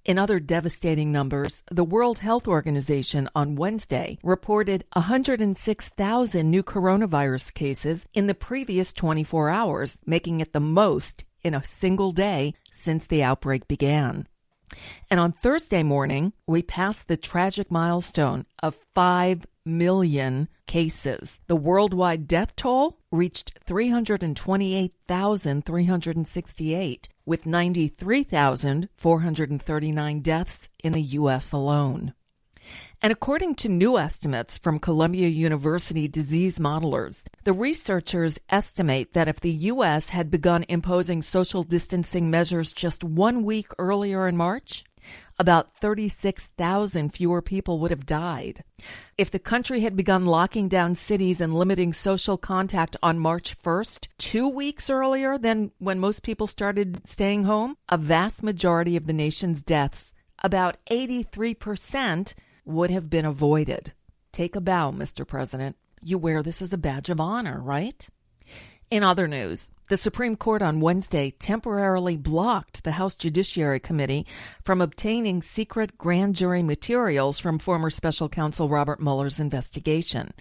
In other devastating numbers, the World Health Organization on Wednesday reported 106,000 new coronavirus cases in the previous 24 hours, making it the most in a single day since the outbreak began. And on Thursday morning, we passed the tragic milestone of 5 million cases. The worldwide death toll reached 328,368, with 93,439 deaths in the U.S. alone. And according to new estimates from Columbia University disease modelers, the researchers estimate that if the U.S. had begun imposing social distancing measures just 1 week earlier in March, about 36,000 fewer people would have died. If the country had begun locking down cities and limiting social contact on March 1st, 2 weeks earlier than when most people started staying home, a vast majority of the nation's deaths, about 83%, would have been avoided. Take a bow, Mr. President. You wear this as a badge of honor, right? In other news, the Supreme Court on Wednesday temporarily blocked the House Judiciary Committee from obtaining secret grand jury materials from former special counsel Robert Mueller's investigation.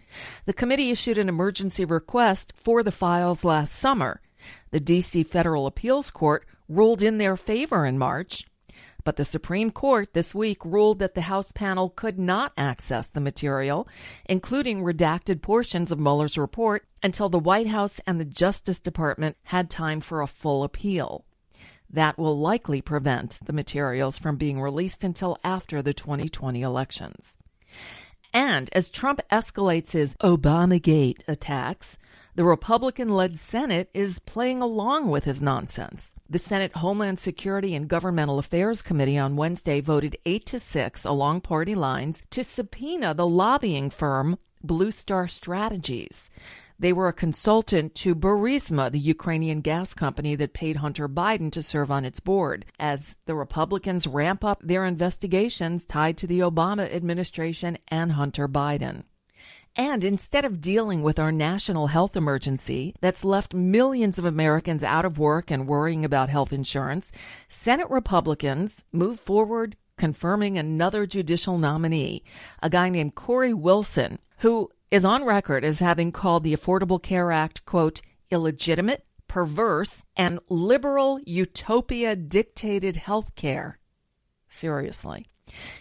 The committee issued an emergency request for the files last summer. The D.C. Federal Appeals Court ruled in their favor in March, but the Supreme Court this week ruled that the House panel could not access the material, including redacted portions of Mueller's report, until the White House and the Justice Department had time for a full appeal. That will likely prevent the materials from being released until after the 2020 elections. And as Trump escalates his Obamagate attacks, the Republican-led Senate is playing along with his nonsense. The Senate Homeland Security and Governmental Affairs Committee on Wednesday voted 8-6 along party lines to subpoena the lobbying firm Blue Star Strategies. They were a consultant to Burisma, the Ukrainian gas company that paid Hunter Biden to serve on its board, as the Republicans ramp up their investigations tied to the Obama administration and Hunter Biden. And instead of dealing with our national health emergency that's left millions of Americans out of work and worrying about health insurance, Senate Republicans move forward confirming another judicial nominee, a guy named Corey Wilson, who is on record as having called the Affordable Care Act, quote, illegitimate, perverse, and liberal utopia-dictated health care. Seriously.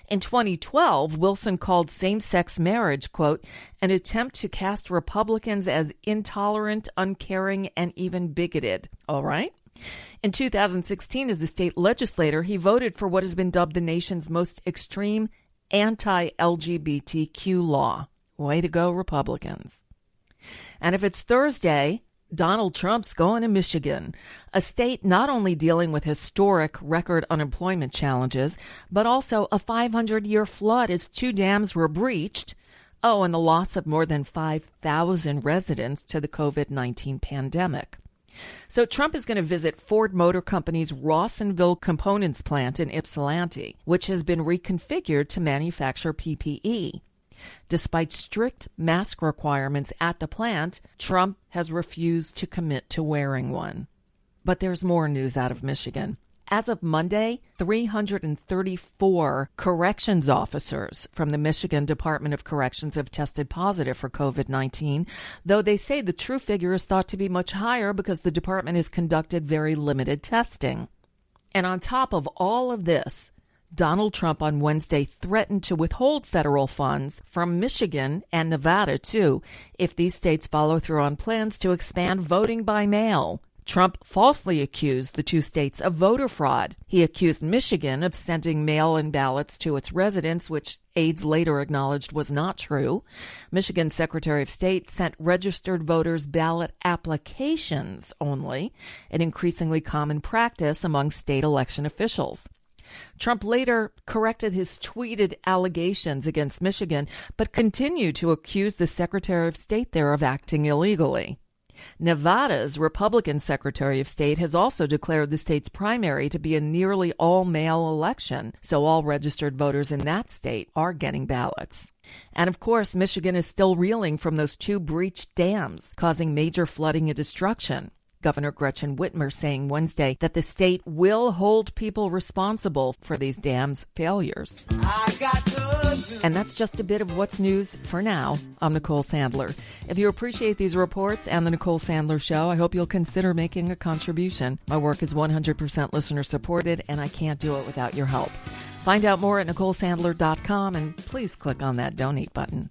In 2012, Wilson called same-sex marriage, quote, an attempt to cast Republicans as intolerant, uncaring, and even bigoted. All right? In 2016, as a state legislator, he voted for what has been dubbed the nation's most extreme anti-LGBTQ law. Way to go, Republicans. And if it's Thursday, Donald Trump's going to Michigan, a state not only dealing with historic record unemployment challenges, but also a 500-year flood as 2 dams were breached. Oh, and the loss of more than 5,000 residents to the COVID-19 pandemic. So Trump is going to visit Ford Motor Company's Rawsonville components plant in Ypsilanti, which has been reconfigured to manufacture PPE. Despite strict mask requirements at the plant, Trump has refused to commit to wearing one. But there's more news out of Michigan. As of Monday, 334 corrections officers from the Michigan Department of Corrections have tested positive for COVID-19, though they say the true figure is thought to be much higher because the department has conducted very limited testing. And on top of all of this, Donald Trump on Wednesday threatened to withhold federal funds from Michigan and Nevada, too, if these states follow through on plans to expand voting by mail. Trump falsely accused the 2 states of voter fraud. He accused Michigan of sending mail-in ballots to its residents, which aides later acknowledged was not true. Michigan's Secretary of State sent registered voters ballot applications only, an increasingly common practice among state election officials. Trump later corrected his tweeted allegations against Michigan, but continued to accuse the Secretary of State there of acting illegally. Nevada's Republican Secretary of State has also declared the state's primary to be a nearly all-male election, so all registered voters in that state are getting ballots. And of course, Michigan is still reeling from those 2 breached dams, causing major flooding and destruction. Governor Gretchen Whitmer saying Wednesday that the state will hold people responsible for these dams' failures. And that's just a bit of what's news for now. I'm Nicole Sandler. If you appreciate these reports and the Nicole Sandler Show, I hope you'll consider making a contribution. My work is 100% listener supported, and I can't do it without your help. Find out more at NicoleSandler.com, and please click on that donate button.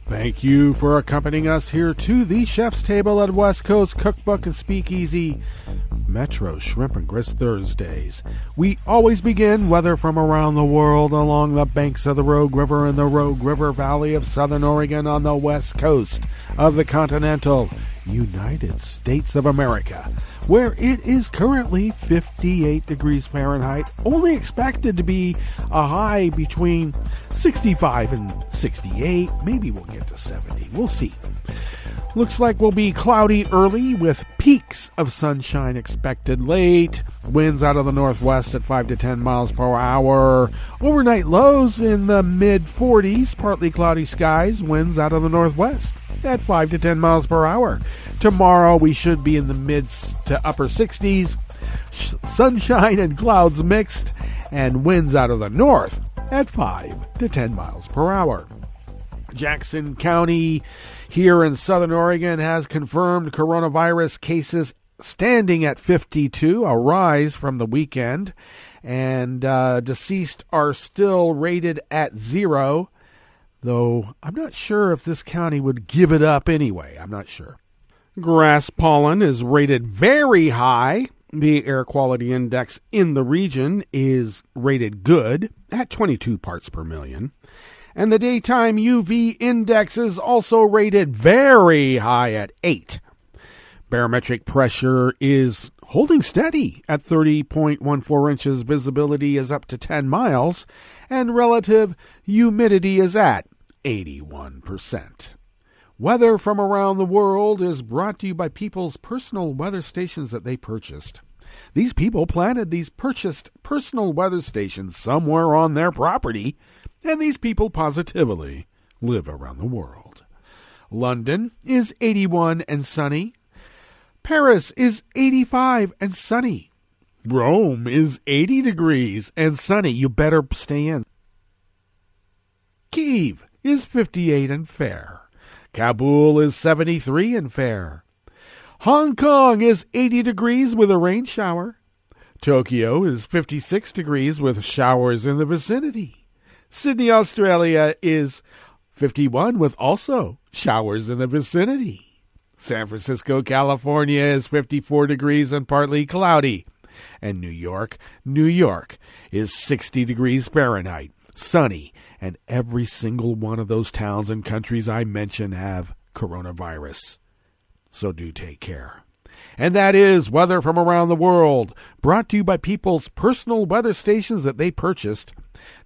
Thank you for accompanying us here to the Chef's Table at West Coast Cookbook and Speakeasy Metro Shrimp and Grits Thursdays. We always begin weather from around the world along the banks of the Rogue River and the Rogue River Valley of Southern Oregon on the west coast of the continental United States of America, where it is currently 58 degrees Fahrenheit, only expected to be a high between 65 and 68. Maybe we'll get to 70. We'll see. Looks like we'll be cloudy early with peaks of sunshine expected late. Winds out of the northwest at 5 to 10 miles per hour. Overnight lows in the mid-40s. Partly cloudy skies. Winds out of the northwest at 5 to 10 miles per hour. Tomorrow we should be in the mid to upper 60s. Sunshine and clouds mixed. And winds out of the north at 5 to 10 miles per hour. Jackson County here in Southern Oregon has confirmed coronavirus cases standing at 52, a rise from the weekend. And deceased are still rated at 0, though I'm not sure if this county would give it up anyway. I'm not sure. Grass pollen is rated very high. The air quality index in the region is rated good at 22 parts per million. And the daytime UV index is also rated very high at 8. Barometric pressure is holding steady at 30.14 inches. Visibility is up to 10 miles. And relative humidity is at 81%. Weather from around the world is brought to you by people's personal weather stations that they purchased. These people planted these purchased personal weather stations somewhere on their property, and these people positively live around the world. London is 81 and sunny. Paris is 85 and sunny. Rome is 80 degrees and sunny. You better stay in. Kyiv is 58 and fair. Kabul is 73 and fair. Hong Kong is 80 degrees with a rain shower. Tokyo is 56 degrees with showers in the vicinity. Sydney, Australia is 51 with also showers in the vicinity. San Francisco, California is 54 degrees and partly cloudy. And New York is 60 degrees Fahrenheit, sunny. And every single one of those towns and countries I mentioned have coronavirus. So do take care. And that is weather from around the world, brought to you by people's personal weather stations that they purchased.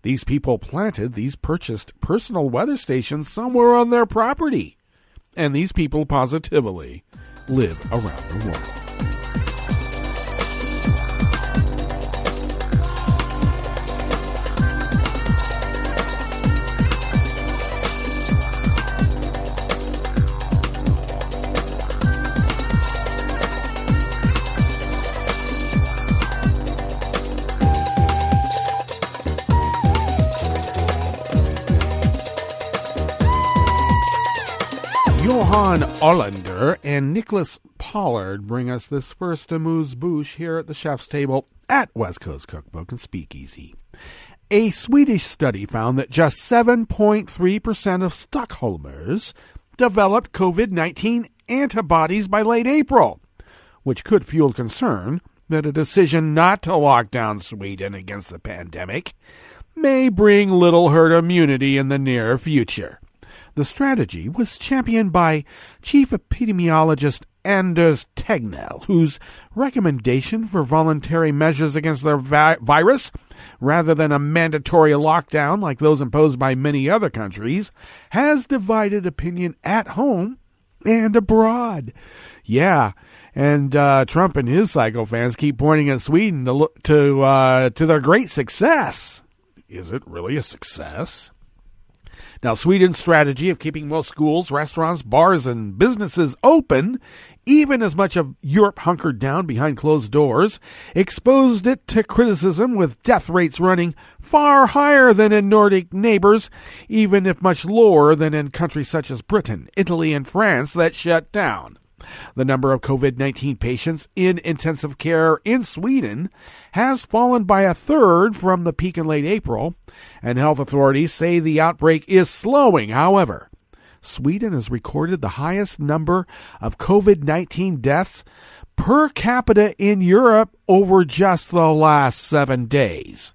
These people planted these purchased personal weather stations somewhere on their property. And these people positively live around the world. Johan Olander and Nicholas Pollard bring us this first amuse-bouche here at the Chef's Table at West Coast Cookbook and Speakeasy. A Swedish study found that just 7.3% of Stockholmers developed COVID-19 antibodies by late April, which could fuel concern that a decision not to lock down Sweden against the pandemic may bring little herd immunity in the near future. The strategy was championed by Chief Epidemiologist Anders Tegnell, whose recommendation for voluntary measures against the virus, rather than a mandatory lockdown like those imposed by many other countries, has divided opinion at home and abroad. Yeah, and Trump and his psycho fans keep pointing at Sweden to their great success. Is it really a success? Now, Sweden's strategy of keeping most schools, restaurants, bars, and businesses open, even as much of Europe hunkered down behind closed doors, exposed it to criticism, with death rates running far higher than in Nordic neighbors, even if much lower than in countries such as Britain, Italy, and France that shut down. The number of COVID-19 patients in intensive care in Sweden has fallen by a third from the peak in late April, and health authorities say the outbreak is slowing. However, Sweden has recorded the highest number of COVID-19 deaths per capita in Europe over just the last 7 days.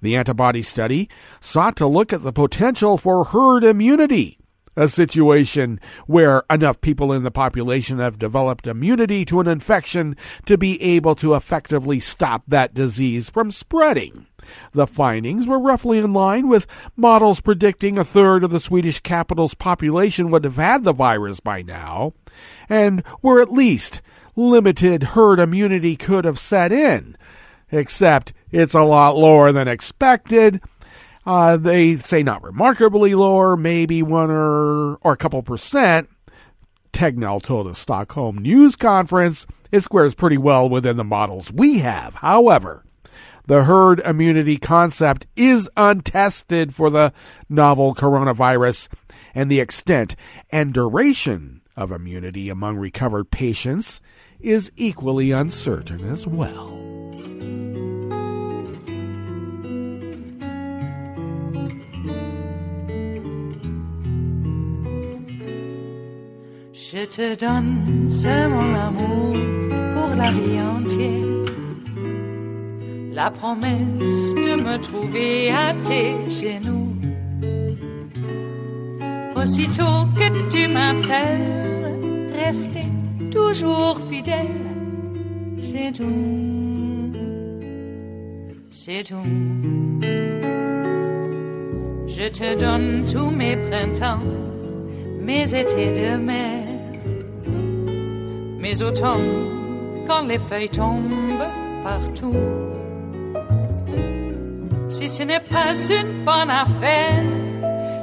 The antibody study sought to look at the potential for herd immunity, a situation where enough people in the population have developed immunity to an infection to be able to effectively stop that disease from spreading. The findings were roughly in line with models predicting a third of the Swedish capital's population would have had the virus by now, and where at least limited herd immunity could have set in, except it's a lot lower than expected. They say not remarkably lower, maybe 1 or a couple percent. Tegnell told a Stockholm news conference it squares pretty well within the models we have. However, the herd immunity concept is untested for the novel coronavirus, and the extent and duration of immunity among recovered patients is equally uncertain as well. Je te donne ce mon amour pour la vie entière, la promesse de me trouver à tes genoux. Aussitôt que tu m'appelles, rester toujours fidèle, c'est tout, c'est tout. Je te donne tous mes printemps, mes étés de mer, mes automnes quand les feuilles tombent partout. Si ce n'est pas une bonne affaire,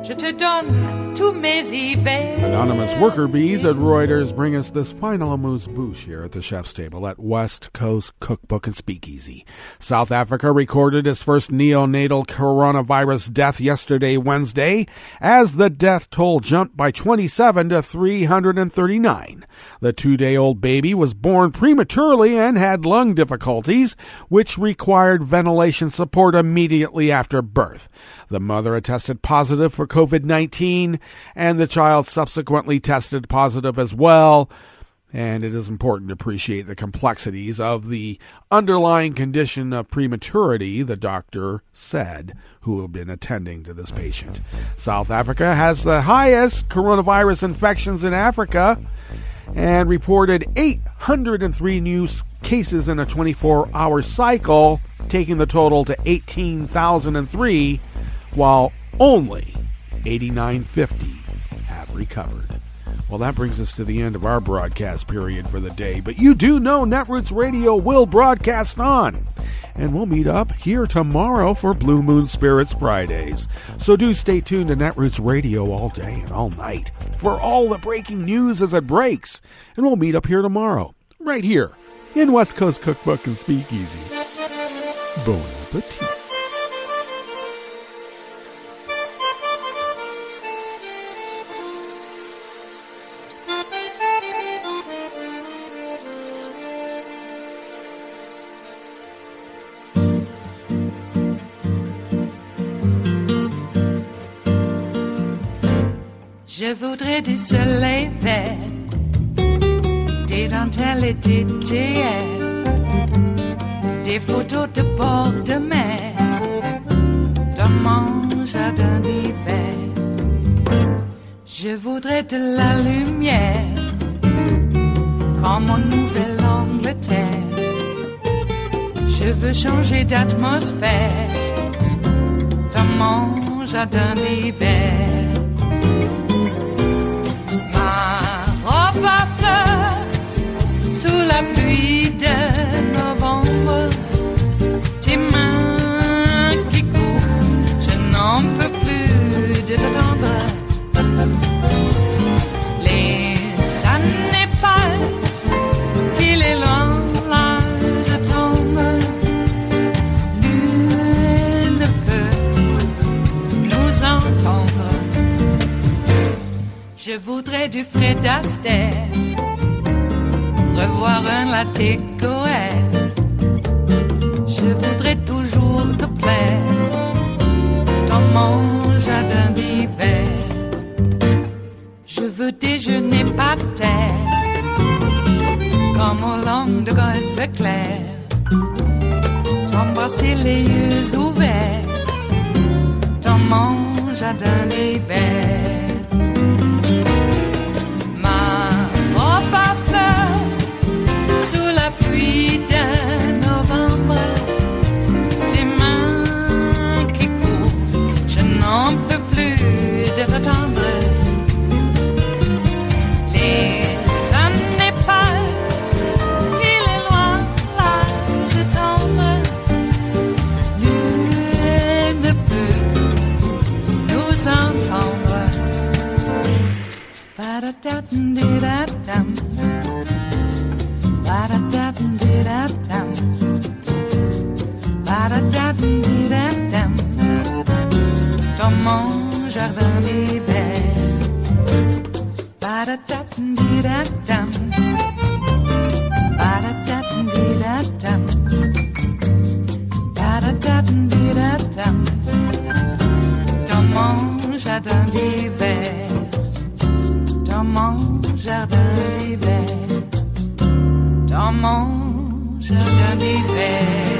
je te donne tous mes hivers. Anonymous worker bees at Reuters bring us this final amuse-bouche here at the chef's table at West Coast Cookbook and Speakeasy. South Africa recorded its first neonatal coronavirus death yesterday, Wednesday, as the death toll jumped by 27 to 339. The 2-day-old baby was born prematurely and had lung difficulties, which required ventilation support immediately after birth. The mother had tested positive for COVID-19, and the child subsequently tested positive as well. And it is important to appreciate the complexities of the underlying condition of prematurity, the doctor said, who had been attending to this patient. South Africa has the highest coronavirus infections in Africa and reported 803 new cases in a 24-hour cycle, taking the total to 18,003, while only 8,950 have recovered. Well, that brings us to the end of our broadcast period for the day, but you do know Netroots Radio will broadcast on, and we'll meet up here tomorrow for Blue Moon Spirits Fridays. So do stay tuned to Netroots Radio all day and all night for all the breaking news as it breaks, and we'll meet up here tomorrow, right here in West Coast Cookbook and Speakeasy. Bon appetit. Je voudrais du soleil vert tes dentelles et tes théières, des photos de bord de mer, dans mon jardin d'hiver. Je voudrais de la lumière, comme en Nouvelle-Angleterre. Je veux changer d'atmosphère, dans mon jardin d'hiver. Ma robe à fleurs, sous la pluie de novembre, tes mains qui courent, je n'en peux plus de t'attendre. Les années passent, qu'il est loin, là je tombe. Nul ne peut nous entendre. Je voudrais du Fred Astaire, revoir un latte Goël. Je voudrais toujours te plaire, dans mon jardin d'hiver. Je veux déjeuner par terre, comme au long de golfe clair, t'embrasser les yeux ouverts, dans mon jardin d'hiver. Ma robe à fleurs, sous la pluie de novembre, tes mains qui courent, je n'en peux plus de t'attendre. Ba-da-da-dum-di-da-dum, ba-da-da-dum-di-da-dum, ba-da-da-dum-di-da-dum, dans mon jardin d'hiver. Ba-da-da-dum-di-da-dum, ba-da-da-dum-di-da-dum, ba-da-da-dum-di-da-dum, dans mon jardin d'hiver. Dans mon jardin d'hiver, dans mon jardin d'hiver.